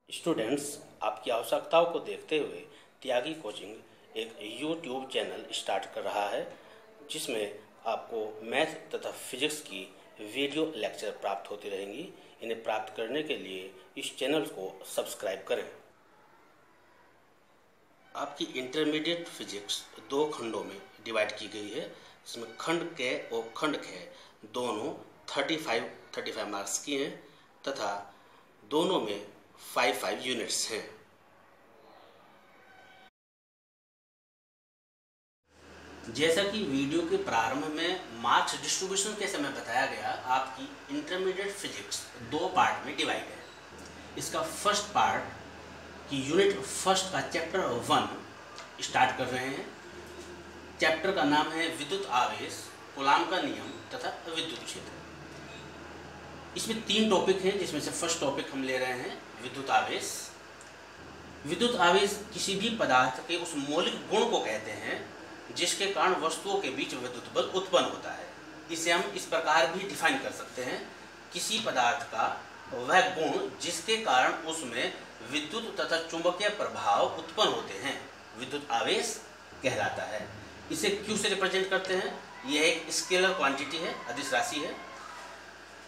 Students, आपकी आवश्यकताओं को देखते हुए त्यागी कोचिंग एक यूट्यूब चैनल स्टार्ट कर रहा है जिसमें आपको मैथ तथा फिजिक्स की वीडियो लेक्चर प्राप्त होती रहेंगी। इन्हें प्राप्त करने के लिए इस चैनल को सब्सक्राइब करें। आपकी इंटरमीडिएट फिजिक्स दो खंडों में डिवाइड की गई है, जिसमें खंड के और खंड ख दोनों 35 मार्क्स की हैं तथा दोनों में 5 यूनिट्स हैं। जैसा कि वीडियो के प्रारंभ में मार्क्स डिस्ट्रीब्यूशन के समय बताया गया, आपकी इंटरमीडिएट फिजिक्स दो पार्ट में डिवाइड है। इसका फर्स्ट पार्ट की यूनिट फर्स्ट का चैप्टर 1 स्टार्ट कर रहे हैं। चैप्टर का नाम है विद्युत आवेश, कूलाम का नियम तथा विद्युत क्षेत्र। इसमें 3 टॉपिक हैं, जिसमें से फर्स्ट टॉपिक हम ले रहे हैं विद्युत आवेश। विद्युत आवेश किसी भी पदार्थ के उस मौलिक गुण को कहते हैं जिसके कारण वस्तुओं के बीच विद्युत बल उत्पन्न होता है। इसे हम इस प्रकार भी डिफाइन कर सकते हैं, किसी पदार्थ का वह गुण जिसके कारण उसमें विद्युत तथा चुंबकीय प्रभाव उत्पन्न होते हैं विद्युत आवेश कहलाता है। इसे Q से रिप्रेजेंट करते हैं। यह एक स्केलर क्वांटिटी है, अदिश राशि है।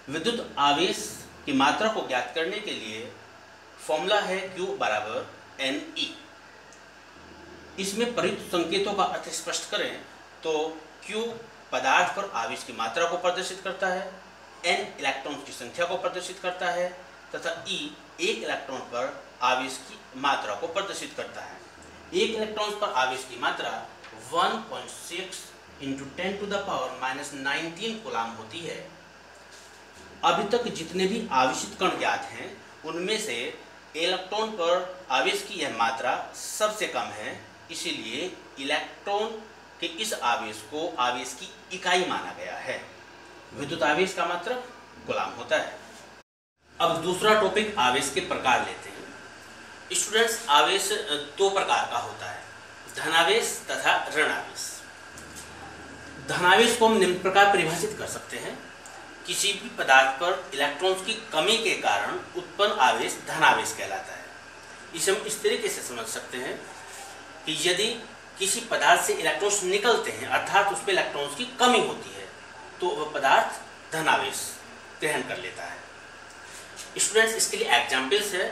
विद्युत आवेश की मात्रा को ज्ञात करने के लिए फॉर्मूला है Q बराबर NE। इसमें प्रयुक्त संकेतों का अर्थ स्पष्ट करें तो Q पदार्थ पर आवेश की मात्रा को प्रदर्शित करता है, N इलेक्ट्रॉन्स की संख्या को प्रदर्शित करता है तथा E एक इलेक्ट्रॉन पर आवेश की मात्रा को प्रदर्शित करता है। एक इलेक्ट्रॉन पर आवेश की मात्रा 1.6 × 10⁻⁻19 कूलाम होती है। अभी तक जितने भी आवेशित कण ज्ञात हैं उनमें से इलेक्ट्रॉन पर आवेश की यह मात्रा सबसे कम है, इसीलिए इलेक्ट्रॉन के इस आवेश को आवेश की इकाई माना गया है। विद्युत आवेश का मात्रक कूलाम होता है। अब दूसरा टॉपिक आवेश के प्रकार लेते हैं। स्टूडेंट्स, आवेश दो प्रकार का होता है, धनावेश तथा ऋणावेश। धनावेश को हम निम्न प्रकार परिभाषित कर सकते हैं, किसी भी पदार्थ पर इलेक्ट्रॉन्स की कमी के कारण उत्पन्न आवेश धनावेश कहलाता है। इसे हम इस तरीके से समझ सकते हैं कि यदि किसी पदार्थ से इलेक्ट्रॉन्स निकलते हैं अर्थात उस पर इलेक्ट्रॉन्स की कमी होती है तो वह पदार्थ धनावेश ग्रहण कर लेता है। स्टूडेंट्स, इसके लिए एग्जाम्पल्स है।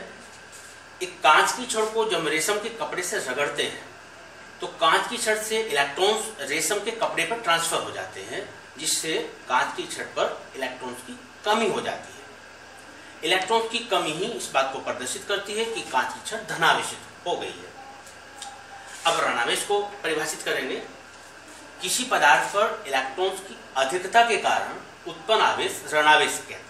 एक कांच की छड़ को जब हम रेशम के कपड़े से रगड़ते हैं तो कांच की छड़ से इलेक्ट्रॉन्स रेशम के कपड़े पर ट्रांसफर हो जाते हैं, जिससे कांच की छड़ पर इलेक्ट्रॉन्स की कमी हो जाती है। इलेक्ट्रॉन्स की कमी ही इस बात को प्रदर्शित करती है कि कांच की छड़ धनावेशित हो गई है। अब ऋणावेश को परिभाषित करेंगे। किसी पदार्थ पर इलेक्ट्रॉन्स की अधिकता के कारण उत्पन्न आवेश ऋणावेश कहते हैं।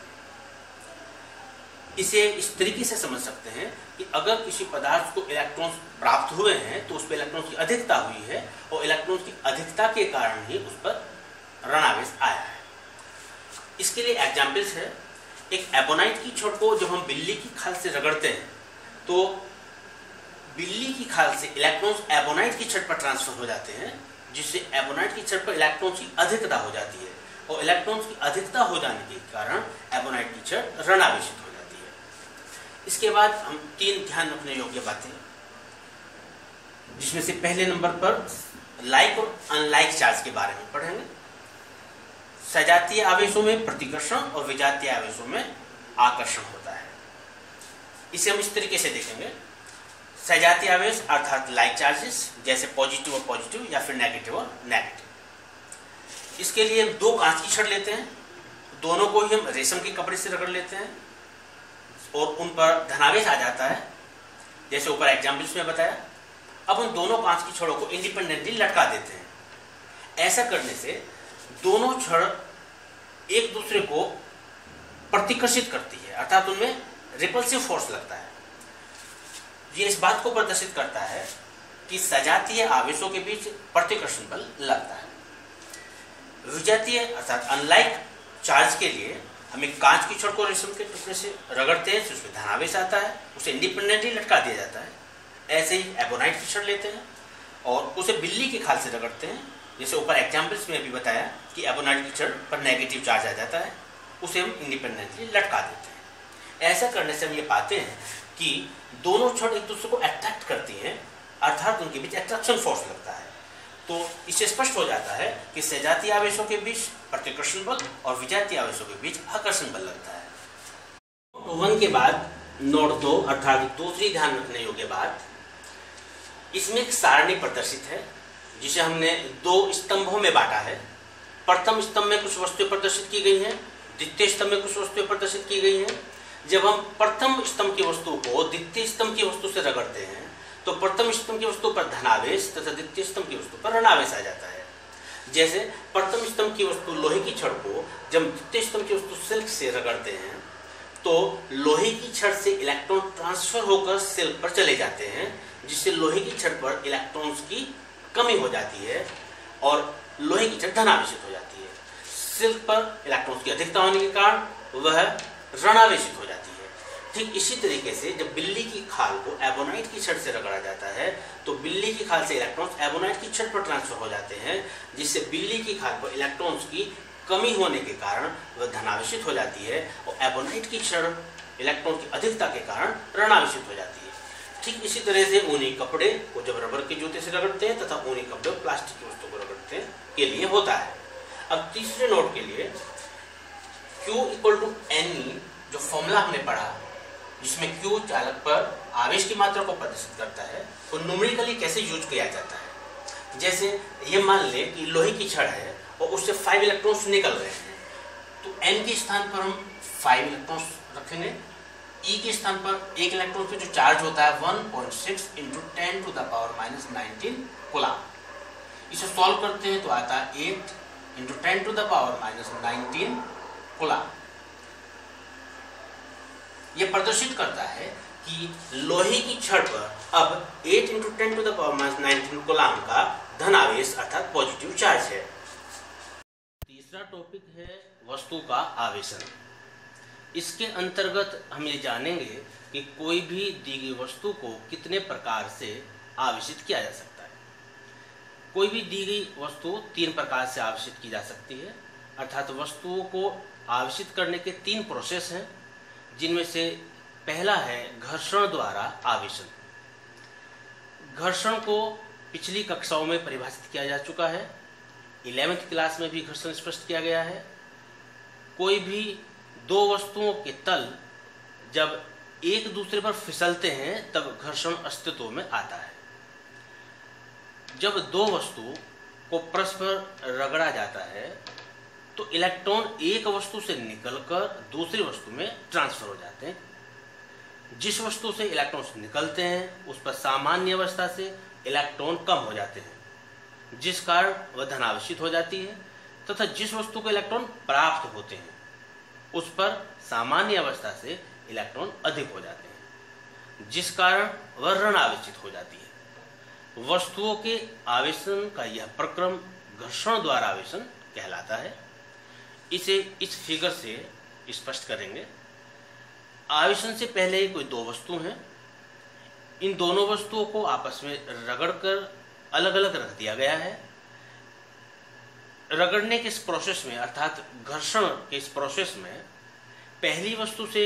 इसे इस तरीके से समझ सकते हैं कि अगर किसी पदार्थ को इलेक्ट्रॉन्स प्राप्त हुए हैं तो उस पर इलेक्ट्रॉन्स की अधिकता हुई है और इलेक्ट्रॉन्स की अधिकता के कारण ही उस पर ऋणावेश आया है। इसके लिए एग्जाम्पल्स है। एक एबोनाइट की छड़ को जब हम बिल्ली की खाल से रगड़ते हैं तो बिल्ली की खाल से इलेक्ट्रॉन्स एबोनाइट की छड़ पर ट्रांसफर हो जाते हैं, जिससे एबोनाइट की छड़ पर इलेक्ट्रॉन्स की अधिकता हो जाती है और इलेक्ट्रॉन्स की अधिकता हो जाने के कारण एबोनाइट की छड़ ऋणावेशित हो जाती है। इसके बाद हम 3 ध्यान रखने योग्य बातें, जिसमें से पहले नंबर पर लाइक और अनलाइक चार्ज के बारे में पढ़ेंगे। सजातीय आवेशों में प्रतिकर्षण और विजातीय आवेशों में आकर्षण होता है। इसे हम इस तरीके से देखेंगे। सजातीय आवेश अर्थात लाइक चार्जेस, जैसे पॉजिटिव और पॉजिटिव या फिर नेगेटिव और नेगेटिव। इसके लिए हम 2 कांच की छड़ लेते हैं, दोनों को ही हम रेशम के कपड़े से रगड़ लेते हैं और उन पर धनावेश आ जाता है, जैसे ऊपर एग्जाम्पल्स में बताया। अब उन दोनों कांच की छड़ों को इंडिपेंडेंटली लटका देते हैं। ऐसा करने से दोनों छड़ एक दूसरे को प्रतिकर्षित करती है, अर्थात उनमें रिपल्सिव फोर्स लगता है। ये इस बात को प्रदर्शित करता है कि सजातीय आवेशों के बीच प्रतिकर्षण बल लगता है। विजातीय अर्थात अनलाइक चार्ज के लिए हम एक कांच की छड़ को रेशम के टुकड़े से रगड़ते हैं, उसमें धनावेश आता है, उसे इंडिपेंडेंटली लटका दिया जाता है। ऐसे ही एबोनाइट की छड़ लेते हैं और उसे बिल्ली की खाल से रगड़ते हैं, जैसे ऊपर एग्जाम्पल्स में भी बताया कि एबोनाइट की छड़ पर नेगेटिव चार्ज आ जाता है, उसे हम इंडिपेंडेंटली लटका देते हैं। ऐसा करने से हम ये पाते हैं कि दोनों क्षण एक दूसरे को अट्रैक्ट करती हैं, अर्थात उनके बीच अट्रैक्शन फोर्स लगता है। तो इससे स्पष्ट हो जाता है कि सजातीय आवेशों के बीच प्रतिकर्षण बल और विजातीय आवेशों के बीच आकर्षण बल लगता है। नोट 1 के बाद नोट 2 अर्थात दूसरी ध्यान रखने योग्य बात, इसमें एक सारणी प्रदर्शित है जिसे हमने 2 स्तंभों में बांटा है। प्रथम स्तंभ में कुछ वस्तुएं प्रदर्शित की गई हैं, द्वितीय स्तंभ में कुछ वस्तुएं प्रदर्शित की गई हैं। जब हम प्रथम स्तंभ की वस्तु को द्वितीय स्तंभ की वस्तु से रगड़ते हैं तो प्रथम स्तंभ की वस्तु पर धनावेश तथा द्वितीय स्तंभ की वस्तु पर ऋणावेश आ जाता है। जैसे प्रथम स्तंभ की वस्तु लोहे की छड़ को जब द्वितीय स्तंभ की वस्तु सिल्क से रगड़ते हैं तो लोहे की छड़ से इलेक्ट्रॉन ट्रांसफर होकर सिल्क पर चले जाते हैं, जिससे लोहे की छड़ पर इलेक्ट्रॉन्स की कमी हो जाती है और लोहे की छड़ धनावेशित हो जाती है। सिल्क पर इलेक्ट्रॉन्स की अधिकता होने के कारण वह ऋणावेशित हो जाती है। ठीक इसी तरीके से जब बिल्ली की खाल को एबोनाइट की छड़ से रगड़ा जाता है तो बिल्ली की खाल से इलेक्ट्रॉन्स एबोनाइट की छड़ पर ट्रांसफर हो जाते हैं, जिससे बिल्ली की खाल पर इलेक्ट्रॉन्स की कमी होने के कारण वह धनावेशित हो जाती है और एबोनाइट की छड़ इलेक्ट्रॉन की अधिकता के कारण ऋणावेशित हो जाती है। ठीक इसी तरह से ऊनी कपड़े को जब रबर के जूते से रगड़ते हैं तथा ऊनी कपड़े प्लास्टिक की वस्तु को रगड़ते हैं के लिए होता है। अब तीसरे नोट के लिए Q = Ne जो फॉर्मूला हमने पढ़ा, जिसमें Q चालक पर आवेश की मात्रा को प्रदर्शित करता है, तो न्यूमेरिकली कैसे यूज किया जाता है। जैसे ये मान ले कि लोहे की छड़ है और उससे 5 इलेक्ट्रॉन्स निकल रहे हैं, तो N के स्थान पर हम 5 इलेक्ट्रॉन्स रखेंगे। E के स्थान पर एक इलेक्ट्रॉन पे जो चार्ज होता है 1.6 × 10⁻⁻19 कूलम। इसे सॉल्व करते हैं तो आता है 8 × 10⁻⁻19 कूलम। यह प्रदर्शित करता है कि लोहे की छड़ पर अब 8 × 10⁻19 कूलम का धनावेश अर्थात पॉजिटिव चार्ज है। तीसरा टॉपिक है वस्तु का आवेशन। इसके अंतर्गत हम ये जानेंगे कि कोई भी दी गई वस्तु को कितने प्रकार से आवेशित किया जा सकता है। कोई भी दी गई वस्तु 3 प्रकार से आवेशित की जा सकती है, अर्थात वस्तुओं को आवेशित करने के 3 प्रोसेस हैं, जिनमें से पहला है घर्षण द्वारा आवेशन। घर्षण को पिछली कक्षाओं में परिभाषित किया जा चुका है। 11वीं क्लास में भी घर्षण स्पष्ट किया गया है। कोई भी 2 वस्तुओं के तल जब एक दूसरे पर फिसलते हैं तब घर्षण अस्तित्व में आता है। जब 2 वस्तु को परस्पर रगड़ा जाता है तो इलेक्ट्रॉन एक वस्तु से निकलकर दूसरी वस्तु में ट्रांसफर हो जाते हैं। जिस वस्तु से इलेक्ट्रॉन्स निकलते हैं उस पर सामान्य अवस्था से इलेक्ट्रॉन कम हो जाते हैं, जिस कारण वह धनावेशित हो जाती है, तथा जिस वस्तु को इलेक्ट्रॉन प्राप्त होते हैं उस पर सामान्य अवस्था से इलेक्ट्रॉन अधिक हो जाते हैं, जिस कारण वह ऋणावेशित हो जाती है। वस्तुओं के आवेशन का यह प्रक्रम घर्षण द्वारा आवेशन कहलाता है। इसे इस फिगर से स्पष्ट करेंगे। आवेशन से पहले कोई 2 वस्तु हैं। इन दोनों वस्तुओं को आपस में रगड़कर अलग अलग रख दिया गया है। रगड़ने के इस प्रोसेस में अर्थात घर्षण के इस प्रोसेस में पहली वस्तु से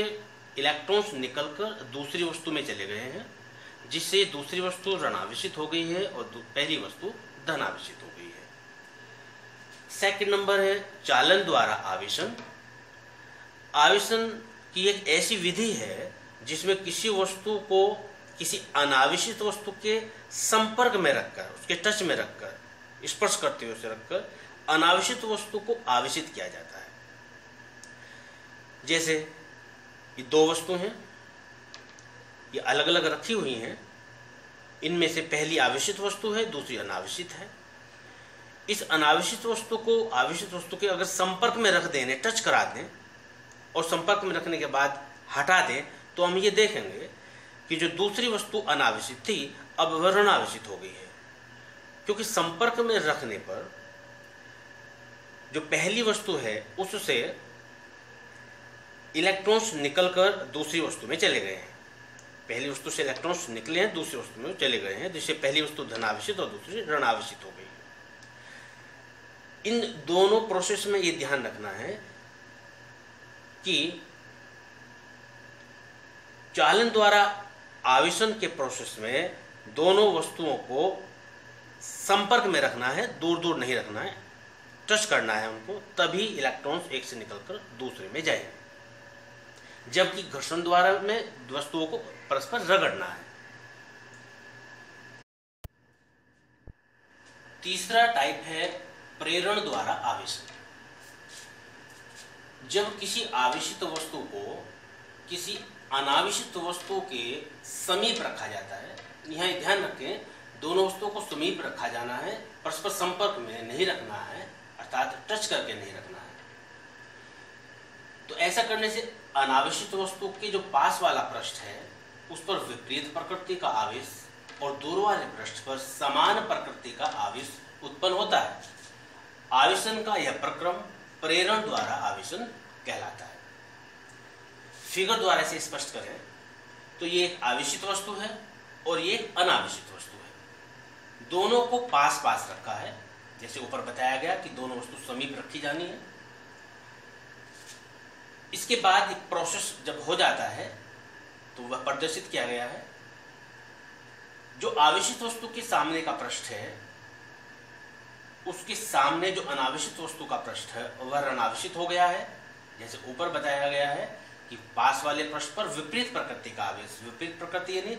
इलेक्ट्रॉन्स निकलकर दूसरी वस्तु में चले गए हैं, जिससे दूसरी वस्तु ऋणावेशित हो गई है और पहली वस्तु धनावेशित हो गई है। सेकंड नंबर है चालन द्वारा आवेशन। आवेशन की एक ऐसी विधि है जिसमें किसी वस्तु को किसी अनावेशित वस्तु के संपर्क में रखकर, उसके टच में रखकर, स्पर्श करते हुए उसे रखकर अनावेशित वस्तु को आवेशित किया जाता है। जैसे ये 2 वस्तु हैं, ये अलग अलग रखी हुई हैं। इनमें से पहली आवेशित वस्तु है, दूसरी अनावेशित है। इस अनावेशित वस्तु को आवेशित वस्तु के अगर संपर्क में रख दें, टच करा दें और संपर्क में रखने के बाद हटा दें, तो हम ये देखेंगे कि जो दूसरी वस्तु अनावेशित थी अब वह ऋणावेशित हो गई है, क्योंकि संपर्क में रखने पर जो पहली वस्तु है उससे इलेक्ट्रॉन्स निकलकर दूसरी वस्तु में चले गए हैं। पहली वस्तु से इलेक्ट्रॉन्स निकले हैं, दूसरी वस्तु में चले गए हैं, जिससे पहली वस्तु धनावेशित और दूसरी ऋणावेशित हो गई है। इन दोनों प्रोसेस में ये ध्यान रखना है कि चालन द्वारा आवेशन के प्रोसेस में दोनों वस्तुओं को संपर्क में रखना है, दूर दूर नहीं रखना है, टच करना है उनको, तभी इलेक्ट्रॉन्स एक से निकलकर दूसरे में जाएंगे। जबकि घर्षण द्वारा में वस्तुओं को परस्पर रगड़ना है। तीसरा टाइप है प्रेरण द्वारा आवेशन। जब किसी आवेशित वस्तु को किसी अनावेशित वस्तु के समीप रखा जाता है, यहाँ ध्यान रखें, दोनों वस्तुओं को समीप रखा जाना है, परस्पर संपर्क में नहीं रखना है, अर्थात टच करके नहीं रखना है। तो ऐसा करने से अनावेशित वस्तु के जो पास वाला पृष्ठ है उस पर विपरीत प्रकृति का आवेश और दूर वाले पृष्ठ पर समान प्रकृति का आवेश उत्पन्न होता है। आवेशन का यह प्रक्रम प्रेरण द्वारा आवेशन कहलाता है। फिगर द्वारा से स्पष्ट करें तो ये एक आवेशित वस्तु है और ये एक अनावेशित वस्तु है। दोनों को पास पास रखा है, जैसे ऊपर बताया गया कि दोनों वस्तु समीप रखी जानी है। इसके बाद प्रोसेस जब हो जाता है तो वह प्रदर्शित किया गया है। जो आवेशित वस्तु के सामने का पृष्ठ है उसके सामने जो अनावेशित वस्तु का पृष्ठ है वह ऋणावेशित हो गया है। जैसे ऊपर बताया गया है कि पास वाले पृष्ठ पर विपरीत प्रकृति का आवेश, विपरीत प्रकृति यानी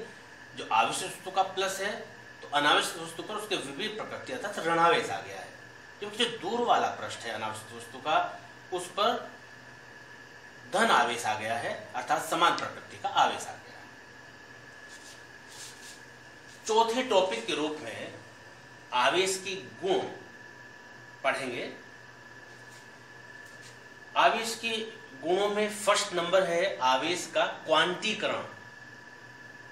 जो आवेशित वस्तु का प्लस है तो अनावेशित वस्तु पर उसके विपरीत प्रकृति अर्थात ऋणावेश आ गया है। जबकि जो दूर वाला पृष्ठ है अनावेशित वस्तु का उस पर धन आवेश आ गया है, अर्थात समान प्रकृति का आवेश आ गया है। चौथे टॉपिक के रूप में आवेश की गुण पढ़ेंगे। आवेश के गुणों में फर्स्ट नंबर है आवेश का क्वांटीकरण।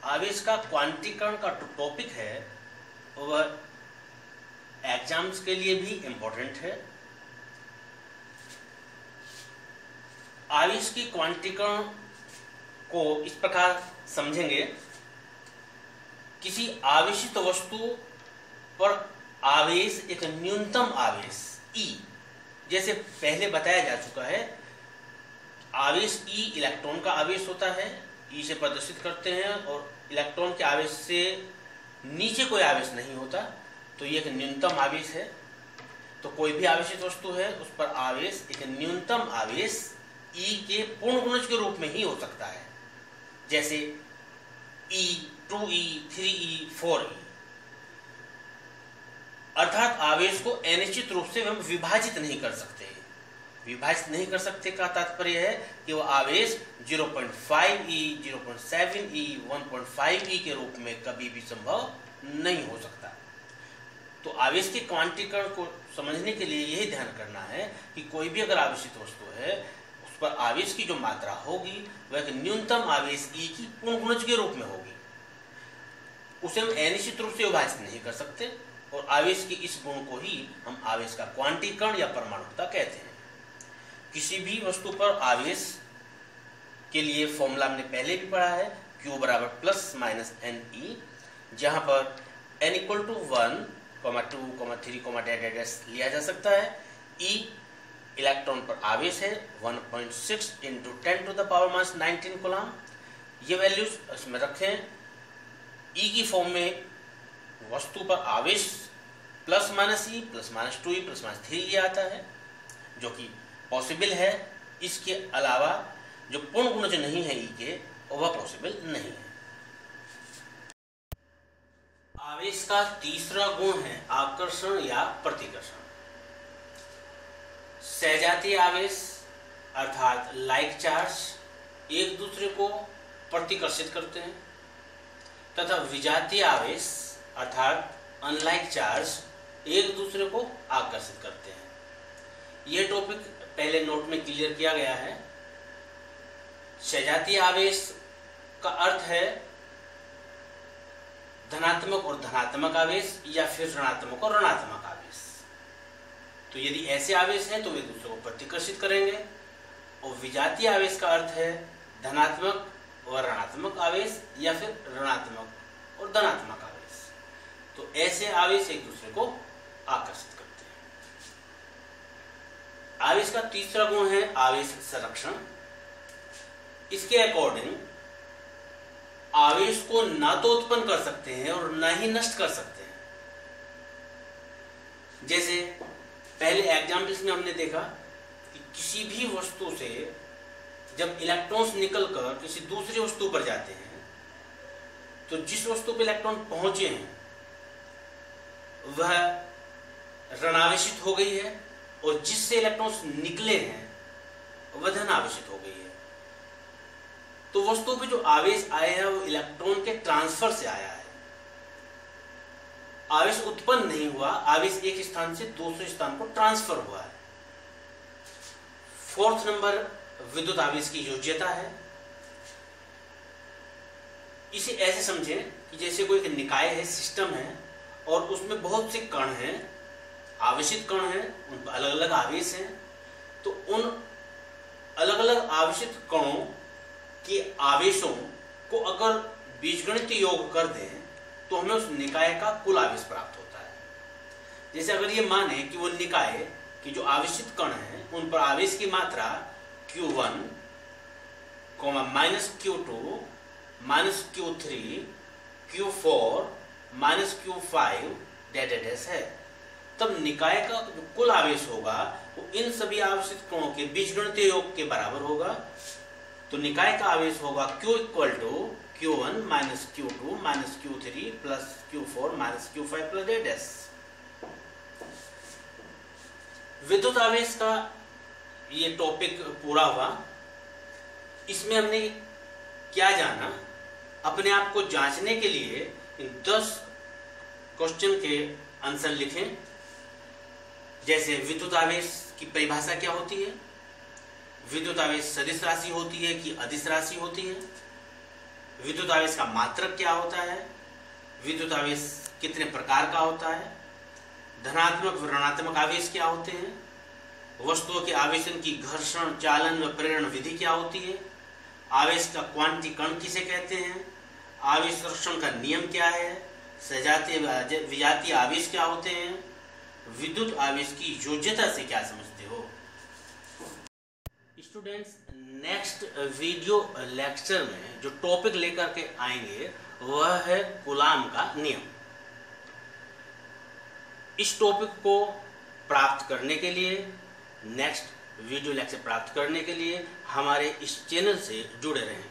आवेश का क्वांटीकरण का टॉपिक है वह एग्जाम्स के लिए भी इंपॉर्टेंट है। आवेश की क्वांटीकरण को इस प्रकार समझेंगे, किसी आवेशित वस्तु पर आवेश एक न्यूनतम आवेश E, जैसे पहले बताया जा चुका है, आवेश E इलेक्ट्रॉन का आवेश होता है, E से प्रदर्शित करते हैं और इलेक्ट्रॉन के आवेश से नीचे कोई आवेश नहीं होता, तो ये एक न्यूनतम आवेश है। तो कोई भी आवेशित वस्तु है उस पर आवेश एक न्यूनतम आवेश E के पूर्ण गुणज के रूप में ही हो सकता है, जैसे E, 2E, 3E, 4E। अर्थात आवेश को अनिश्चित रूप से हम विभाजित नहीं कर सकते। विभाजित नहीं कर सकते का तात्पर्य है कि वह आवेश 0.5E, 0.7E, 1.5E के रूप में कभी भी संभव नहीं हो सकता। तो आवेश के क्वांटीकरण को समझने के लिए यही ध्यान करना है कि कोई भी अगर आवेशित वस्तु है उस पर आवेश की जो मात्रा होगी वह एक न्यूनतम आवेश E की पूर्ण गुणज के रूप में होगी। उसे हम अनिश्चित रूप से विभाजित नहीं कर सकते और आवेश की इस गुण को ही हम आवेश का क्वांटीकरण या परमाणुकता कहते हैं। किसी भी वस्तु पर आवेश के लिए फॉर्मूला हमने पहले भी पढ़ा है, Q बराबर प्लस माइनस NE, जहां पर N इक्वल टू 1, 2, 3, डैश लिया जा सकता है। E इलेक्ट्रॉन पर आवेश है 1.6 into 10 to the power minus 19 coulomb. ये वैल्यूज इसमें रखें। E की फॉर्म में वस्तु पर आवेश plus minus E, plus minus 2E, plus minus 3E आता है, जो कि पॉसिबल है। इसके अलावा जो पूर्ण गुणज नहीं है E के वह पॉसिबल नहीं है। आवेश का तीसरा गुण है आकर्षण या प्रतिकर्षण। सजातीय आवेश अर्थात लाइक चार्ज एक दूसरे को प्रतिकर्षित करते हैं तथा विजातीय आवेश अर्थात अनलाइक चार्ज एक दूसरे को आकर्षित करते हैं। यह टॉपिक पहले नोट में क्लियर किया गया है। सजातीय आवेश का अर्थ है धनात्मक और धनात्मक आवेश या फिर ऋणात्मक और ऋणात्मक आवेश। तो यदि ऐसे आवेश हैं तो वे दूसरे को प्रतिकर्षित करेंगे। और विजातीय आवेश का अर्थ है धनात्मक और ऋणात्मक आवेश या फिर ऋणात्मक और धनात्मक आवेश। तो ऐसे आवेश एक दूसरे को आकर्षित करते हैं। आवेश का तीसरा गुण है आवेश संरक्षण। इसके अकॉर्डिंग आवेश को ना तो उत्पन्न कर सकते हैं और ना ही नष्ट कर सकते हैं। जैसे पहले एग्जाम्पल्स में हमने देखा कि किसी भी वस्तु से जब इलेक्ट्रॉन्स निकलकर किसी दूसरी वस्तु पर जाते हैं तो जिस वस्तु पर इलेक्ट्रॉन पहुंचे हैं वह ऋणावेशित हो गई है और जिससे इलेक्ट्रॉन्स निकले हैं वह धनावेशित हो गई है। तो वस्तु पे जो आवेश आया है वो इलेक्ट्रॉन के ट्रांसफर से आया है, आवेश उत्पन्न नहीं हुआ, आवेश एक स्थान से दूसरे स्थान पर ट्रांसफर हुआ है। फोर्थ नंबर विद्युत आवेश की योज्यता है। इसे ऐसे समझें कि जैसे कोई एक निकाय है, सिस्टम है और उसमें बहुत से कण हैं, आवेशित कण हैं, उन पर अलग अलग आवेश हैं। तो उन अलग अलग आवेशित कणों के आवेशों को अगर बीजगणितीय योग कर दें तो हमें उस निकाय का कुल आवेश प्राप्त होता है। जैसे अगर ये माने कि वो निकाय कि जो आवेशित कण हैं उन पर आवेश की मात्रा Q1, -Q2, -Q3, Q4, -Q5 dash है, तब निकाय का जो कुल आवेश होगा वो इन सभी आवेशित कणों के बीजगणितीय योग के बराबर होगा। तो निकाय का आवेश होगा Q = Q1 - Q2 - Q3 + Q4 - Q5 + dash. विद्युत आवेश का ये टॉपिक पूरा हुआ। इसमें हमने क्या जाना, अपने आप को जांचने के लिए इन 10 क्वेश्चन के आंसर लिखें। जैसे विद्युत आवेश की परिभाषा क्या होती है, विद्युत आवेश सदिश राशि होती है कि अदिश राशि होती है, विद्युत आवेश का मात्रक क्या होता है, विद्युत आवेश कितने प्रकार का होता है, धनात्मक व ऋणात्मक आवेश क्या होते हैं, वस्तुओं के आवेशन की घर्षण, चालन व प्रेरण विधि क्या होती है, आवेश का क्वांटिटी कण किसे कहते हैं, आवेश संरक्षण का नियम क्या है, सजातीय विजातीय आवेश क्या होते हैं, विद्युत आवेश की योज्यता से क्या समझते हो। स्टूडेंट्स, नेक्स्ट वीडियो लेक्चर में जो टॉपिक लेकर के आएंगे वह है कूलाम का नियम। इस टॉपिक को प्राप्त करने के लिए, नेक्स्ट वीडियो लेक्चर प्राप्त करने के लिए हमारे इस चैनल से जुड़े रहें।